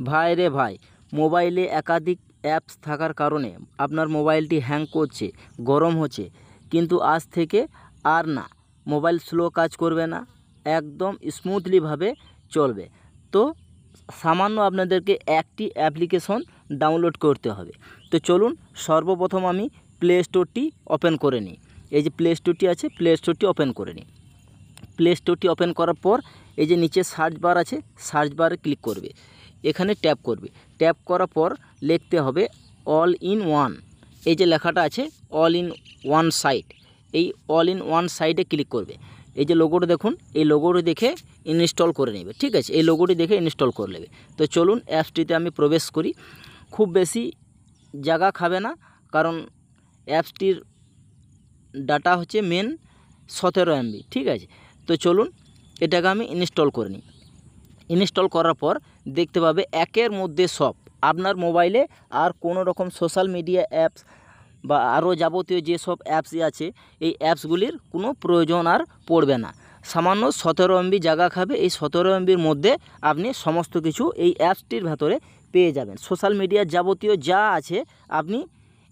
ভাই রে ভাই, মোবাইলে একাধিক অ্যাপস থাকার কারণে আপনার মোবাইলটি হ্যাং করছে, গরম হচ্ছে, কিন্তু আজ থেকে আর না, মোবাইল স্লো কাজ করবে না, একদম স্মুথলিভাবে চলবে। তো সামান্য আপনাদেরকে একটি অ্যাপ্লিকেশন ডাউনলোড করতে হবে। তো চলুন, সর্বপ্রথম আমি প্লে স্টোরটি ওপেন করে নিই। এই যে প্লে স্টোরটি আছে, প্লে স্টোরটি ওপেন করে নিই। প্লে স্টোরটি ওপেন করার পর এই যে নিচে সার্চ বার আছে, সার্চ বারে ক্লিক করবে, এখানে ট্যাপ করবে। ট্যাপ করার পর লিখতে হবে অল ইন ওয়ান। এই যে লেখাটা আছে অল ইন ওয়ান সাইট, এই অল ইন ওয়ান সাইটে ক্লিক করবে। এই যে লোগোটা দেখুন, এই লোগোটি দেখে ইনস্টল করে নেবে। ঠিক আছে, এই লোগোটি দেখে ইনস্টল করে নেবে। তো চলুন অ্যাপসটিতে আমি প্রবেশ করি। খুব বেশি জায়গা খাবে না, কারণ অ্যাপসটির ডাটা হচ্ছে মেন 17 MB। ঠিক আছে, তো চলুন এটাকে আমি ইনস্টল করে নিই। ইনস্টল করার পর দেখতে পাবে একের মধ্যে সব, আপনার মোবাইলে আর কোনো রকম সোশ্যাল মিডিয়া অ্যাপস বা আরও যাবতীয় যেসব অ্যাপসই আছে, এই অ্যাপসগুলির কোনো প্রয়োজন আর পড়বে না। সামান্য 17 MB জায়গা খাবে। এই 17 MBর মধ্যে আপনি সমস্ত কিছু এই অ্যাপসটির ভেতরে পেয়ে যাবেন। সোশ্যাল মিডিয়ার যাবতীয় যা আছে আপনি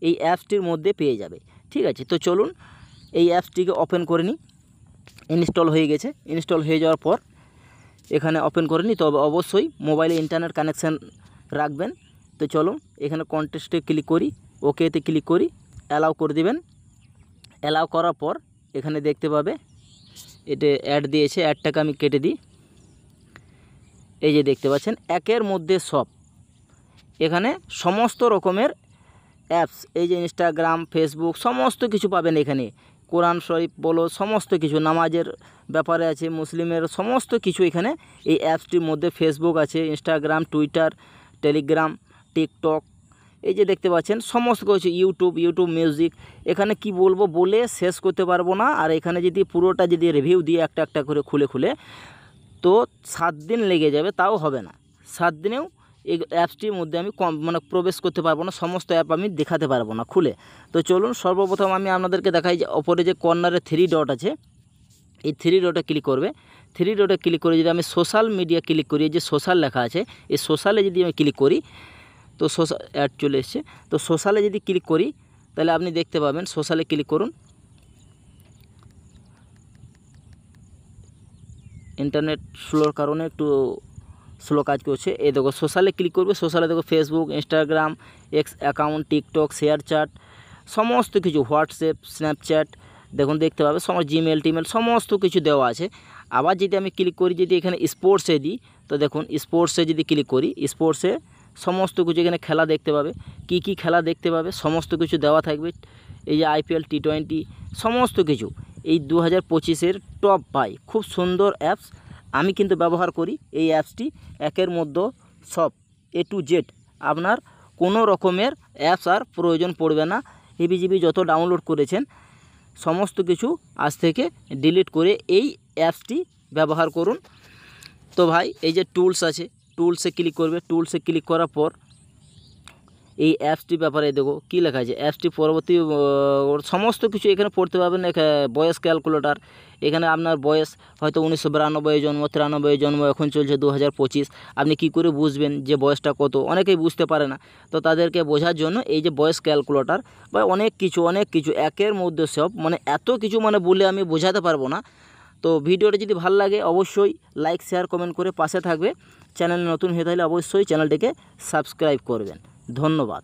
এই অ্যাপসটির মধ্যে পেয়ে যাবে। ঠিক আছে, তো চলুন এই অ্যাপসটিকে ওপেন করে নিই। ইনস্টল হয়ে গেছে। ইনস্টল হয়ে যাওয়ার পর এখানে ওপেন করে নিই। তবে অবশ্যই মোবাইলে ইন্টারনেট কানেকশান রাখবেন। তো চলুন এখানে কন্টেস্টে ক্লিক করি, ওকেতে ক্লিক করি, অ্যালাউ করে দিবেন। অ্যালাউ করার পর এখানে দেখতে পাবে এটা অ্যাড দিয়েছে, অ্যাডটাকে আমি কেটে দিই। এই যে দেখতে পাচ্ছেন একের মধ্যে সব, এখানে সমস্ত রকমের অ্যাপস, এই যে ইনস্টাগ্রাম, ফেসবুক সমস্ত কিছু পাবেন এখানে। কোরআন শরীফ বলো, সমস্ত কিছু, নামাজের ব্যাপারে আছে, মুসলিমের সমস্ত কিছু এখানে এই অ্যাপসটির মধ্যে। ফেসবুক আছে, ইনস্টাগ্রাম, টুইটার, টেলিগ্রাম, টিকটক, এই যে দেখতে পাচ্ছেন সমস্ত কিছু, ইউটিউব মিউজিক। এখানে কি বলবো, বলে শেষ করতে পারবো না। আর এখানে যদি পুরোটা যদি রিভিউ দিয়ে একটা একটা করে খুলে তো 7 দিন লেগে যাবে, তাও হবে না। 7 দিনেও এই অ্যাপসটির মধ্যে আমি প্রবেশ করতে পারবো না, সমস্ত অ্যাপ আমি দেখাতে পারবো না খুলে। তো চলুন সর্বপ্রথম আমি আপনাদেরকে দেখাই যে ওপরে যে কর্নারে 3 ডট আছে, এই 3 ডটে ক্লিক করবে। 3 ডটে ক্লিক করে যদি আমি সোশ্যাল মিডিয়া ক্লিক করি, যে সোশ্যাল লেখা আছে, এই সোশ্যালে যদি আমি ক্লিক করি তো সোশ্যাল অ্যাড চলে এসছে। তো সোশ্যালে যদি ক্লিক করি তাহলে আপনি দেখতে পাবেন, সোশ্যালে ক্লিক করুন। ইন্টারনেট স্লোর কারণে একটু স্লো কাজ করছে। এই দেখো সোশ্যালে ক্লিক করবে। সোশ্যালে দেখো Facebook, Instagram, x account, TikTok, share chat, সমস্ত কিছু, হোয়াটসঅ্যাপ, স্ন্যাপচ্যাট, দেখুন দেখতে পাবে জিমেল টিমেল সমস্ত কিছু দেওয়া আছে। আবার যদি আমি ক্লিক করি, যদি এখানে স্পোর্টসে দিই, তো দেখুন স্পোর্টসে যদি ক্লিক করি, স্পোর্টসে সমস্ত কিছু এখানে খেলা দেখতে পাবে। কি খেলা দেখতে পাবে সমস্ত কিছু দেওয়া থাকবে। এই যে IPL, T20 সমস্ত কিছু, এই 2025-এর টপ পাই। খুব সুন্দর অ্যাপস, আমি কিন্তু ব্যবহার করি এই অ্যাপসটি। একের মধ্যে সব A to Z, আপনার কোনো রকমের অ্যাপস আর প্রয়োজন পড়বে না। হেবিজিবি যত ডাউনলোড করেছেন সমস্ত কিছু আজ থেকে ডিলিট করে এই অ্যাপসটি ব্যবহার করুন। তো ভাই এই যে টুলস আছে, টুলসে ক্লিক করবে। টুলসে ক্লিক করার পর এই অ্যাপসটি ব্যাপারে দেখো কী লেখা আছে। অ্যাপসটি পরবর্তী সমস্ত কিছু এখানে পড়তে পারবেন। বয়স ক্যালকুলেটার, এখানে আপনার বয়স হয়তো 1992 জন্ম, 93 জন্ম, এখন চলছে 2025। আপনি কি করে বুঝবেন যে বয়সটা কত? অনেকেই বুঝতে পারে না, তো তাদেরকে বোঝার জন্য এই যে বয়স ক্যালকুলেটার বা অনেক কিছু একের মধ্যে সব, এত কিছু বলে আমি বোঝাতে পারবো না। তো ভিডিওটা যদি ভালো লাগে অবশ্যই লাইক, শেয়ার, কমেন্ট করে পাশে থাকবে। চ্যানেল নতুন হয়ে থাকলে অবশ্যই চ্যানেলটিকে সাবস্ক্রাইব করবেন। ধন্যবাদ।